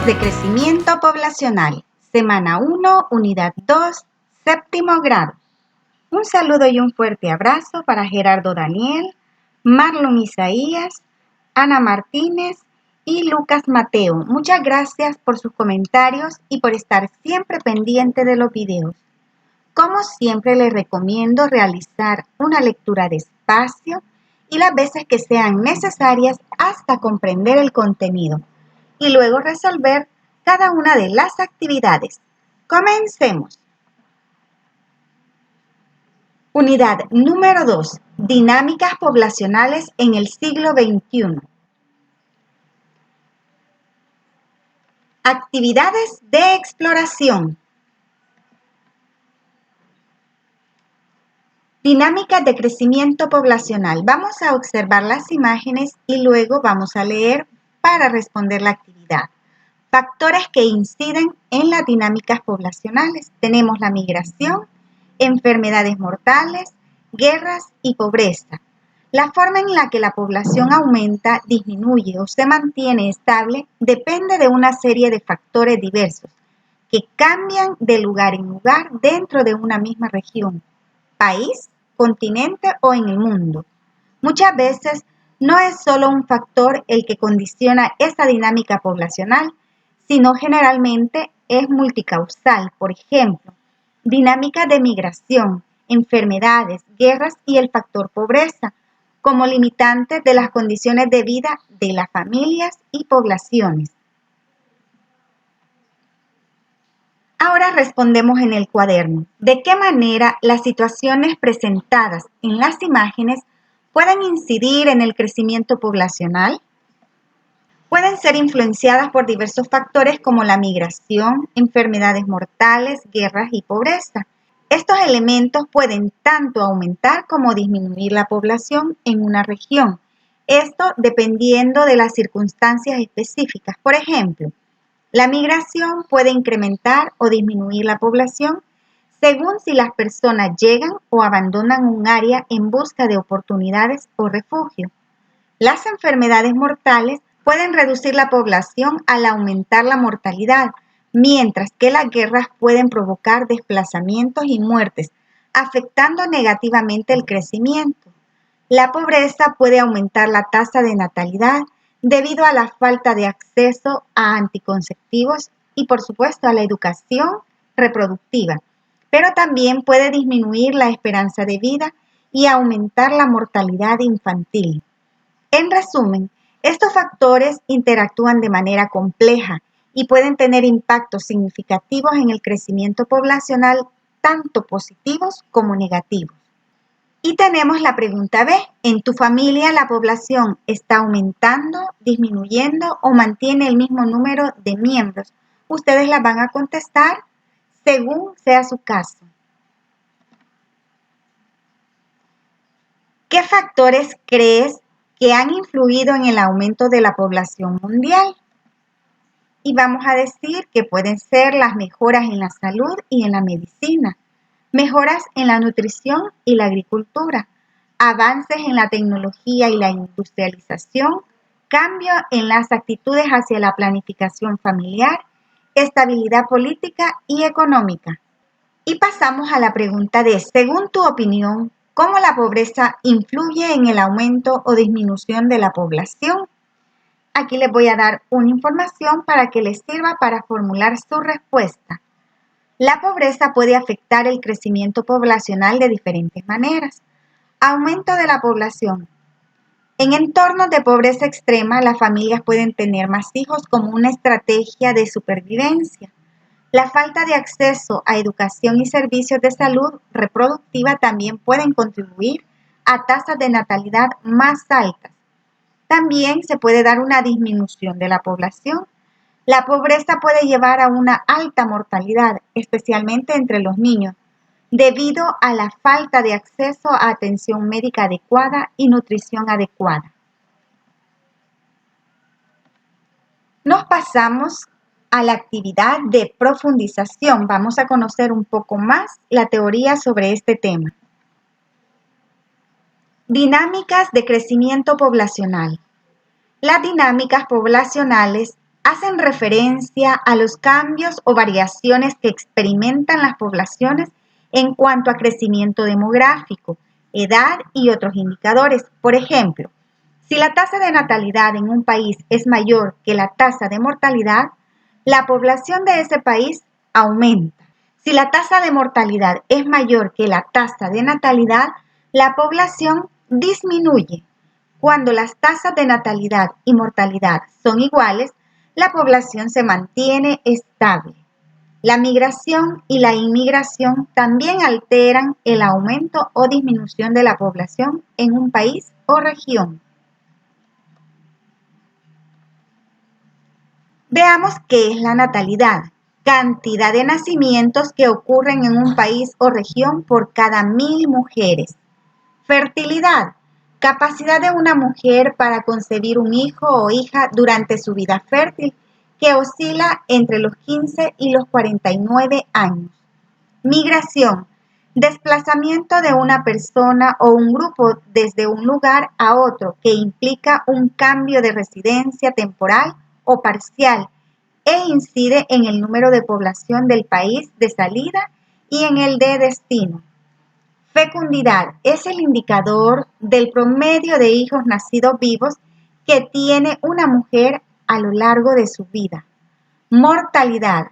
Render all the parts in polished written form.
de crecimiento poblacional, semana 1, unidad 2, séptimo grado. Un saludo y un fuerte abrazo para Gerardo Daniel, Marlon Isaías, Ana Martínez y Lucas Mateo. Muchas gracias por sus comentarios y por estar siempre pendiente de los videos. Como siempre, les recomiendo realizar una lectura despacio y las veces que sean necesarias hasta comprender el contenido y luego resolver cada una de las actividades. Comencemos. Unidad número 2. Dinámicas poblacionales en el siglo XXI. Actividades de exploración. Dinámicas de crecimiento poblacional. Vamos a observar las imágenes y luego vamos a leer para responder la actividad. Factores que inciden en las dinámicas poblacionales. Tenemos la migración, enfermedades mortales, guerras y pobreza. La forma en la que la población aumenta, disminuye o se mantiene estable depende de una serie de factores diversos que cambian de lugar en lugar dentro de una misma región, país, continente o en el mundo. Muchas veces no es solo un factor el que condiciona esa dinámica poblacional, sino generalmente es multicausal. Por ejemplo, dinámicas de migración, enfermedades, guerras y el factor pobreza, como limitantes de las condiciones de vida de las familias y poblaciones. Ahora respondemos en el cuaderno. ¿De qué manera las situaciones presentadas en las imágenes pueden incidir en el crecimiento poblacional? Pueden ser influenciadas por diversos factores como la migración, enfermedades mortales, guerras y pobreza. Estos elementos pueden tanto aumentar como disminuir la población en una región. Esto dependiendo de las circunstancias específicas. Por ejemplo, la migración puede incrementar o disminuir la población según si las personas llegan o abandonan un área en busca de oportunidades o refugio. Las enfermedades mortales pueden reducir la población al aumentar la mortalidad, mientras que las guerras pueden provocar desplazamientos y muertes, afectando negativamente el crecimiento. La pobreza puede aumentar la tasa de natalidad debido a la falta de acceso a anticonceptivos y, por supuesto, a la educación reproductiva, pero también puede disminuir la esperanza de vida y aumentar la mortalidad infantil. En resumen, estos factores interactúan de manera compleja y pueden tener impactos significativos en el crecimiento poblacional, tanto positivos como negativos. Y tenemos la pregunta B. ¿En tu familia la población está aumentando, disminuyendo o mantiene el mismo número de miembros? Ustedes las van a contestar según sea su caso. ¿Qué factores crees que han influido en el aumento de la población mundial? Y vamos a decir que pueden ser las mejoras en la salud y en la medicina, mejoras en la nutrición y la agricultura, avances en la tecnología y la industrialización, cambio en las actitudes hacia la planificación familiar, estabilidad política y económica. Y pasamos a la pregunta de, según tu opinión, ¿cómo la pobreza influye en el aumento o disminución de la población? Aquí les voy a dar una información para que les sirva para formular su respuesta. La pobreza puede afectar el crecimiento poblacional de diferentes maneras. Aumento de la población. En entornos de pobreza extrema, las familias pueden tener más hijos como una estrategia de supervivencia. La falta de acceso a educación y servicios de salud reproductiva también pueden contribuir a tasas de natalidad más altas. También se puede dar una disminución de la población. La pobreza puede llevar a una alta mortalidad, especialmente entre los niños, debido a la falta de acceso a atención médica adecuada y nutrición adecuada. Nos pasamos a la actividad de profundización. Vamos a conocer un poco más la teoría sobre este tema. Dinámicas de crecimiento poblacional. Las dinámicas poblacionales hacen referencia a los cambios o variaciones que experimentan las poblaciones en cuanto a crecimiento demográfico, edad y otros indicadores. Por ejemplo, si la tasa de natalidad en un país es mayor que la tasa de mortalidad, la población de ese país aumenta. Si la tasa de mortalidad es mayor que la tasa de natalidad, la población disminuye. Cuando las tasas de natalidad y mortalidad son iguales, la población se mantiene estable. La migración y la inmigración también alteran el aumento o disminución de la población en un país o región. Veamos qué es la natalidad. Cantidad de nacimientos que ocurren en un país o región por cada 1000 mujeres. Fertilidad. Capacidad de una mujer para concebir un hijo o hija durante su vida fértil, que oscila entre los 15 y los 49 años. Migración. Desplazamiento de una persona o un grupo desde un lugar a otro que implica un cambio de residencia temporal o parcial e incide en el número de población del país de salida y en el de destino. Fecundidad es el indicador del promedio de hijos nacidos vivos que tiene una mujer a lo largo de su vida. Mortalidad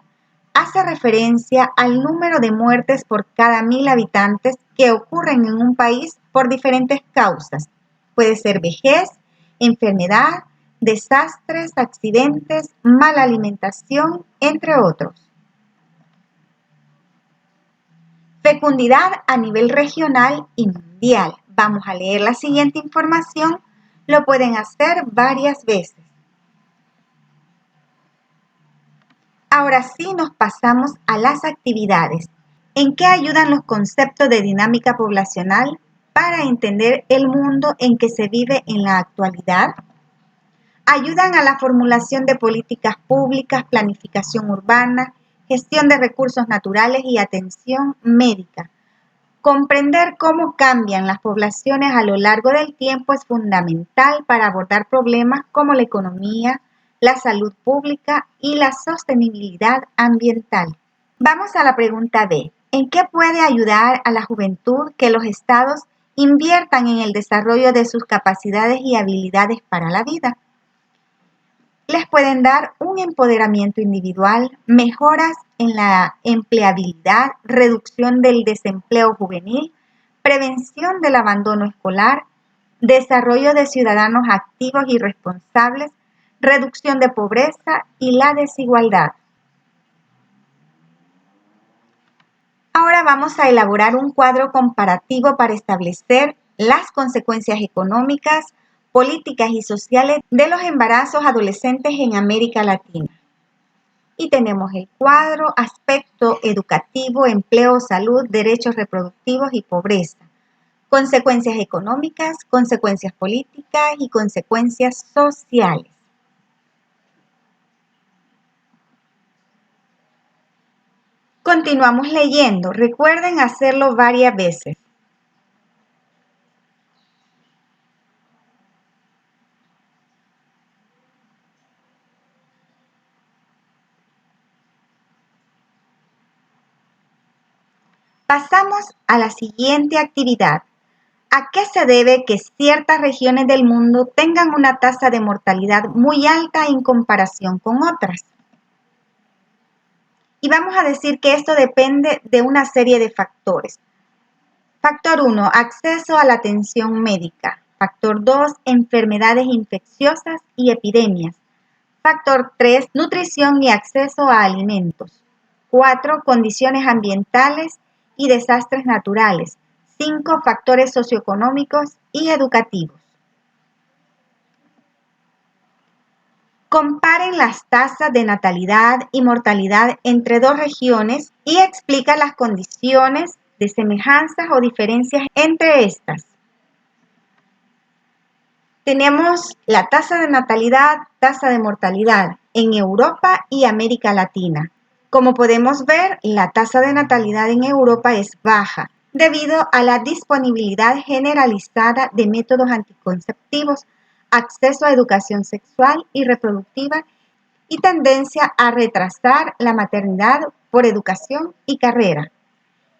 hace referencia al número de muertes por cada 1000 habitantes que ocurren en un país por diferentes causas. Puede ser vejez, enfermedad, desastres, accidentes, mala alimentación, entre otros. Fecundidad a nivel regional y mundial. Vamos a leer la siguiente información. Lo pueden hacer varias veces. Ahora sí nos pasamos a las actividades. ¿En qué ayudan los conceptos de dinámica poblacional para entender el mundo en que se vive en la actualidad? Ayudan a la formulación de políticas públicas, planificación urbana, gestión de recursos naturales y atención médica. Comprender cómo cambian las poblaciones a lo largo del tiempo es fundamental para abordar problemas como la economía, la salud pública y la sostenibilidad ambiental. Vamos a la pregunta B. ¿En qué puede ayudar a la juventud que los estados inviertan en el desarrollo de sus capacidades y habilidades para la vida? Les pueden dar un empoderamiento individual, mejoras en la empleabilidad, reducción del desempleo juvenil, prevención del abandono escolar, desarrollo de ciudadanos activos y responsables, reducción de pobreza y la desigualdad. Ahora vamos a elaborar un cuadro comparativo para establecer las consecuencias económicas, políticas y sociales de los embarazos adolescentes en América Latina. Y tenemos el cuadro, aspecto educativo, empleo, salud, derechos reproductivos y pobreza. Consecuencias económicas, consecuencias políticas y consecuencias sociales. Continuamos leyendo. Recuerden hacerlo varias veces. Pasamos a la siguiente actividad. ¿A qué se debe que ciertas regiones del mundo tengan una tasa de mortalidad muy alta en comparación con otras? Y vamos a decir que esto depende de una serie de factores. Factor 1, acceso a la atención médica. Factor 2, enfermedades infecciosas y epidemias. Factor 3, nutrición y acceso a alimentos. 4, condiciones ambientales y desastres naturales. 5, factores socioeconómicos y educativos. Comparen las tasas de natalidad y mortalidad entre dos regiones y explica las condiciones de semejanzas o diferencias entre estas. Tenemos la tasa de natalidad, tasa de mortalidad en Europa y América Latina. Como podemos ver, la tasa de natalidad en Europa es baja debido a la disponibilidad generalizada de métodos anticonceptivos, acceso a educación sexual y reproductiva y tendencia a retrasar la maternidad por educación y carrera.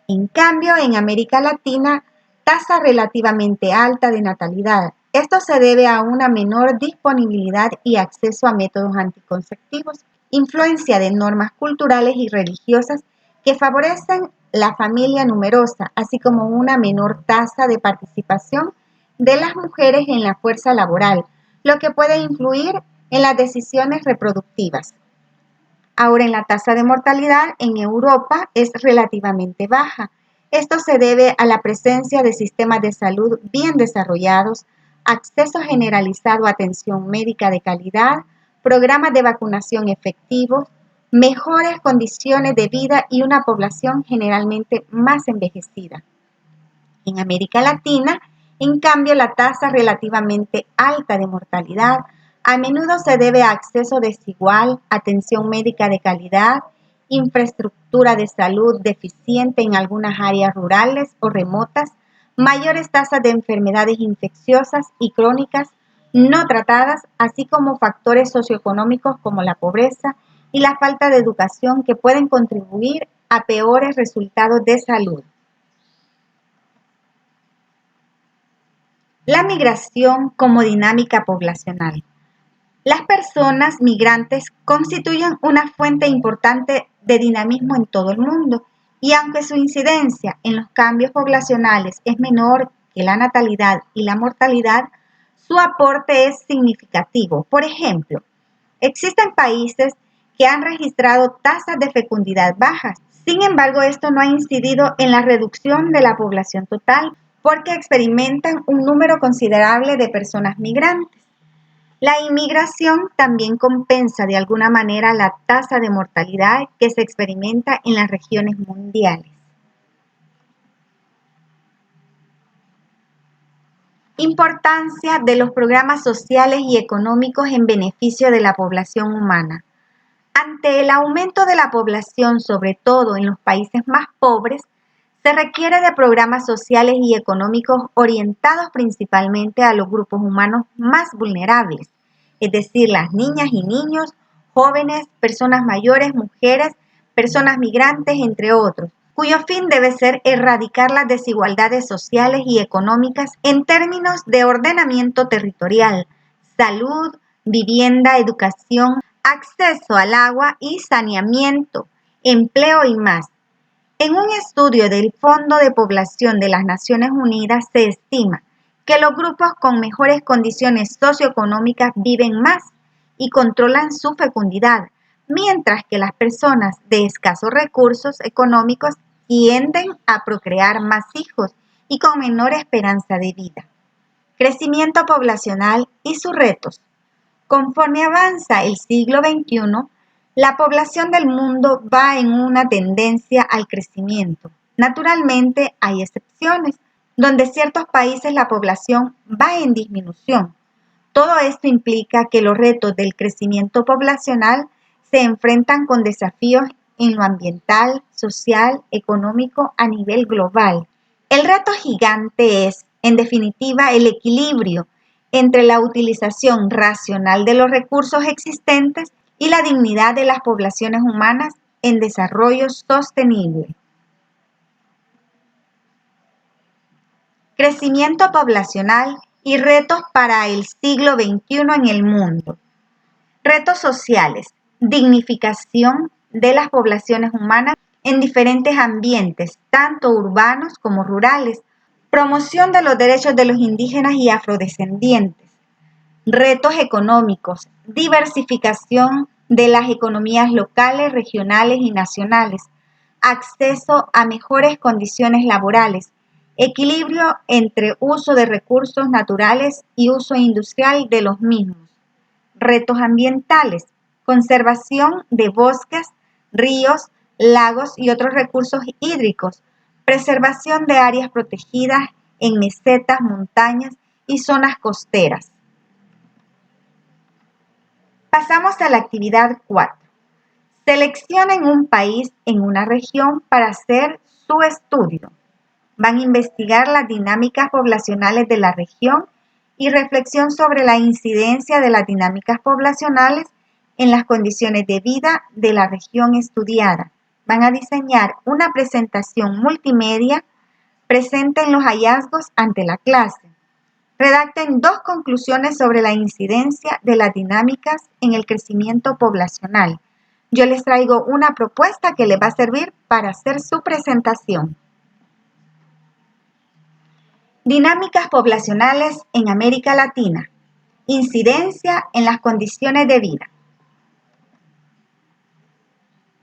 En cambio, en América Latina, tasa relativamente alta de natalidad. Esto se debe a una menor disponibilidad y acceso a métodos anticonceptivos, influencia de normas culturales y religiosas que favorecen la familia numerosa, así como una menor tasa de participación de las mujeres en la fuerza laboral, lo que puede influir en las decisiones reproductivas. Ahora, en la tasa de mortalidad en Europa es relativamente baja. Esto se debe a la presencia de sistemas de salud bien desarrollados, acceso generalizado a atención médica de calidad, programas de vacunación efectivos, mejores condiciones de vida y una población generalmente más envejecida. En América Latina, en cambio, la tasa relativamente alta de mortalidad a menudo se debe a acceso desigual, atención médica de calidad, infraestructura de salud deficiente en algunas áreas rurales o remotas, mayores tasas de enfermedades infecciosas y crónicas no tratadas, así como factores socioeconómicos como la pobreza y la falta de educación que pueden contribuir a peores resultados de salud. La migración como dinámica poblacional. Las personas migrantes constituyen una fuente importante de dinamismo en todo el mundo y aunque su incidencia en los cambios poblacionales es menor que la natalidad y la mortalidad, su aporte es significativo. Por ejemplo, existen países que han registrado tasas de fecundidad bajas. Sin embargo, esto no ha incidido en la reducción de la población total porque experimentan un número considerable de personas migrantes. La inmigración también compensa de alguna manera la tasa de mortalidad que se experimenta en las regiones mundiales. Importancia de los programas sociales y económicos en beneficio de la población humana. Ante el aumento de la población, sobre todo en los países más pobres, se requiere de programas sociales y económicos orientados principalmente a los grupos humanos más vulnerables, es decir, las niñas y niños, jóvenes, personas mayores, mujeres, personas migrantes, entre otros, cuyo fin debe ser erradicar las desigualdades sociales y económicas en términos de ordenamiento territorial, salud, vivienda, educación, acceso al agua y saneamiento, empleo y más. En un estudio del Fondo de Población de las Naciones Unidas se estima que los grupos con mejores condiciones socioeconómicas viven más y controlan su fecundidad, mientras que las personas de escasos recursos económicos tienden a procrear más hijos y con menor esperanza de vida. Crecimiento poblacional y sus retos. Conforme avanza el siglo XXI, la población del mundo va en una tendencia al crecimiento. Naturalmente, hay excepciones, donde ciertos países la población va en disminución. Todo esto implica que los retos del crecimiento poblacional se enfrentan con desafíos en lo ambiental, social, económico a nivel global. El reto gigante es, en definitiva, el equilibrio entre la utilización racional de los recursos existentes y la dignidad de las poblaciones humanas en desarrollo sostenible. Crecimiento poblacional y retos para el siglo XXI en el mundo. Retos sociales, dignificación de las poblaciones humanas en diferentes ambientes, tanto urbanos como rurales, promoción de los derechos de los indígenas y afrodescendientes, retos económicos, diversificación de las economías locales, regionales y nacionales, acceso a mejores condiciones laborales, equilibrio entre uso de recursos naturales y uso industrial de los mismos, retos ambientales, conservación de bosques, ríos, lagos y otros recursos hídricos, preservación de áreas protegidas en mesetas, montañas y zonas costeras. Pasamos a la actividad 4. Seleccionen un país en una región para hacer su estudio. Van a investigar las dinámicas poblacionales de la región y reflexión sobre la incidencia de las dinámicas poblacionales en las condiciones de vida de la región estudiada. Van a diseñar una presentación multimedia, presenten los hallazgos ante la clase. Redacten 2 conclusiones sobre la incidencia de las dinámicas en el crecimiento poblacional. Yo les traigo una propuesta que les va a servir para hacer su presentación. Dinámicas poblacionales en América Latina. Incidencia en las condiciones de vida.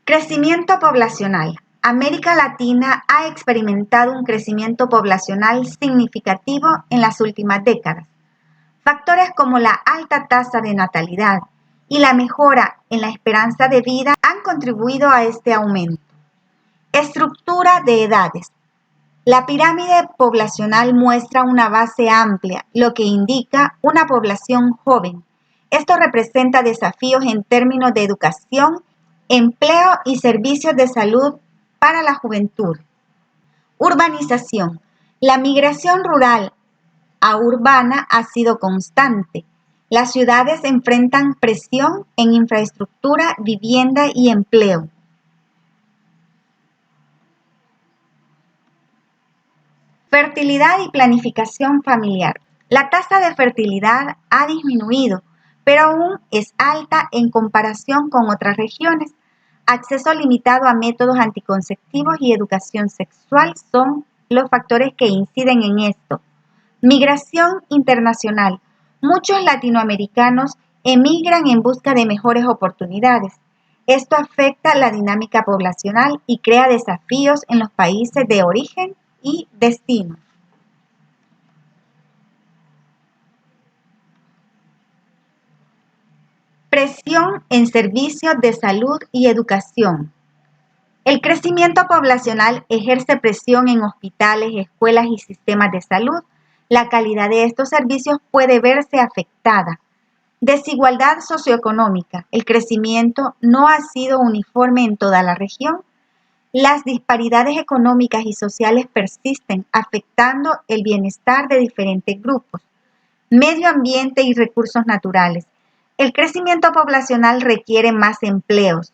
Crecimiento poblacional. América Latina ha experimentado un crecimiento poblacional significativo en las últimas décadas. Factores como la alta tasa de natalidad y la mejora en la esperanza de vida han contribuido a este aumento. Estructura de edades. La pirámide poblacional muestra una base amplia, lo que indica una población joven. Esto representa desafíos en términos de educación, empleo y servicios de salud para la juventud. Urbanización. La migración rural a urbana ha sido constante. Las ciudades enfrentan presión en infraestructura, vivienda y empleo. Fertilidad y planificación familiar. La tasa de fertilidad ha disminuido, pero aún es alta en comparación con otras regiones. Acceso limitado a métodos anticonceptivos y educación sexual son los factores que inciden en esto. Migración internacional. Muchos latinoamericanos emigran en busca de mejores oportunidades. Esto afecta la dinámica poblacional y crea desafíos en los países de origen y destino. Presión en servicios de salud y educación. El crecimiento poblacional ejerce presión en hospitales, escuelas y sistemas de salud. La calidad de estos servicios puede verse afectada. Desigualdad socioeconómica. El crecimiento no ha sido uniforme en toda la región. Las disparidades económicas y sociales persisten, afectando el bienestar de diferentes grupos. Medio ambiente y recursos naturales. El crecimiento poblacional requiere más empleos.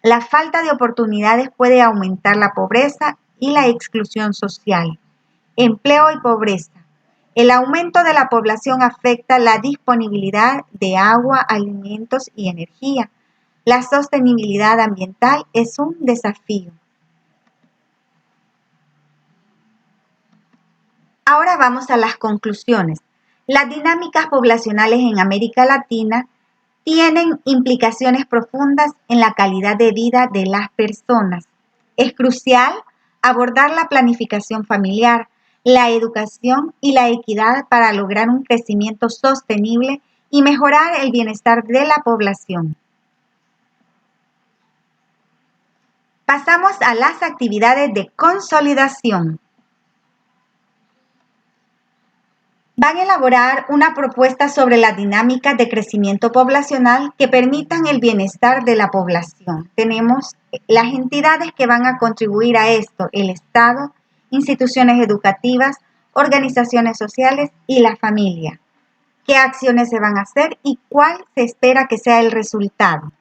La falta de oportunidades puede aumentar la pobreza y la exclusión social. Empleo y pobreza. El aumento de la población afecta la disponibilidad de agua, alimentos y energía. La sostenibilidad ambiental es un desafío. Ahora vamos a las conclusiones. Las dinámicas poblacionales en América Latina tienen implicaciones profundas en la calidad de vida de las personas. Es crucial abordar la planificación familiar, la educación y la equidad para lograr un crecimiento sostenible y mejorar el bienestar de la población. Pasamos a las actividades de consolidación. Van a elaborar una propuesta sobre las dinámicas de crecimiento poblacional que permitan el bienestar de la población. Tenemos las entidades que van a contribuir a esto: el Estado, instituciones educativas, organizaciones sociales y la familia. ¿Qué acciones se van a hacer y cuál se espera que sea el resultado?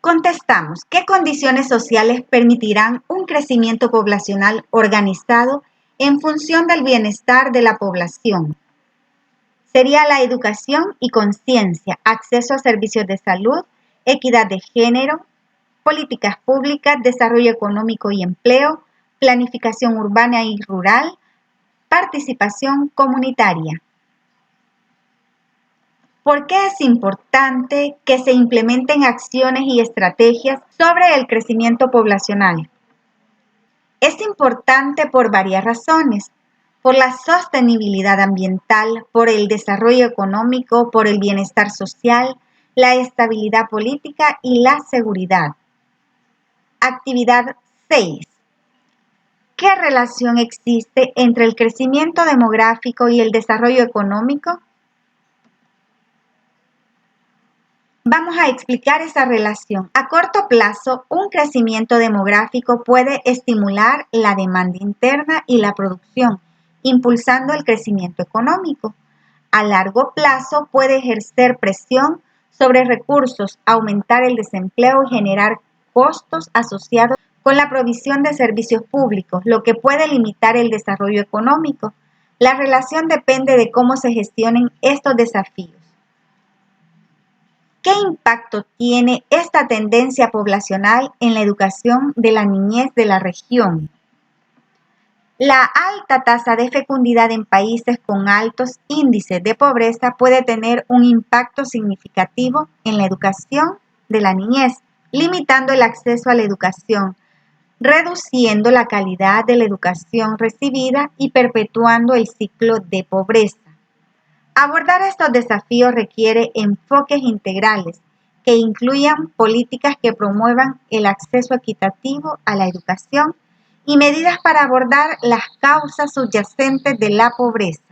Contestamos, ¿qué condiciones sociales permitirán un crecimiento poblacional organizado en función del bienestar de la población? Sería la educación y conciencia, acceso a servicios de salud, equidad de género, políticas públicas, desarrollo económico y empleo, planificación urbana y rural, participación comunitaria. ¿Por qué es importante que se implementen acciones y estrategias sobre el crecimiento poblacional? Es importante por varias razones: por la sostenibilidad ambiental, por el desarrollo económico, por el bienestar social, la estabilidad política y la seguridad. Actividad 6. ¿Qué relación existe entre el crecimiento demográfico y el desarrollo económico? Vamos a explicar esa relación. A corto plazo, un crecimiento demográfico puede estimular la demanda interna y la producción impulsando el crecimiento económico. A largo plazo puede ejercer presión sobre recursos, aumentar el desempleo y generar costos asociados con la provisión de servicios públicos, lo que puede limitar el desarrollo económico. La relación depende de cómo se gestionen estos desafíos. ¿Qué impacto tiene esta tendencia poblacional en la educación de la niñez de la región? La alta tasa de fecundidad en países con altos índices de pobreza puede tener un impacto significativo en la educación de la niñez, limitando el acceso a la educación, reduciendo la calidad de la educación recibida y perpetuando el ciclo de pobreza. Abordar estos desafíos requiere enfoques integrales que incluyan políticas que promuevan el acceso equitativo a la educación y medidas para abordar las causas subyacentes de la pobreza.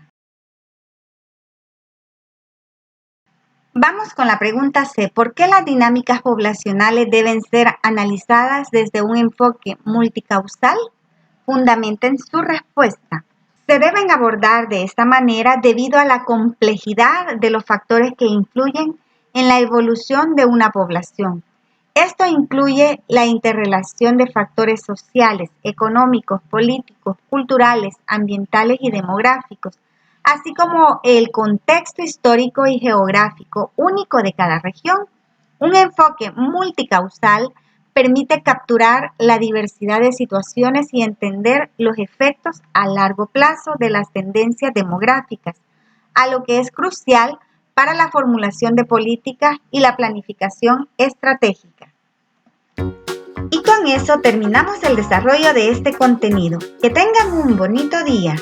Vamos con la pregunta C. ¿Por qué las dinámicas poblacionales deben ser analizadas desde un enfoque multicausal? Fundamenten su respuesta. Se deben abordar de esta manera debido a la complejidad de los factores que influyen en la evolución de una población. Esto incluye la interrelación de factores sociales, económicos, políticos, culturales, ambientales y demográficos, así como el contexto histórico y geográfico único de cada región. Un enfoque multicausal permite capturar la diversidad de situaciones y entender los efectos a largo plazo de las tendencias demográficas, a lo que es crucial para la formulación de políticas y la planificación estratégica. Y con eso terminamos el desarrollo de este contenido. Que tengan un bonito día.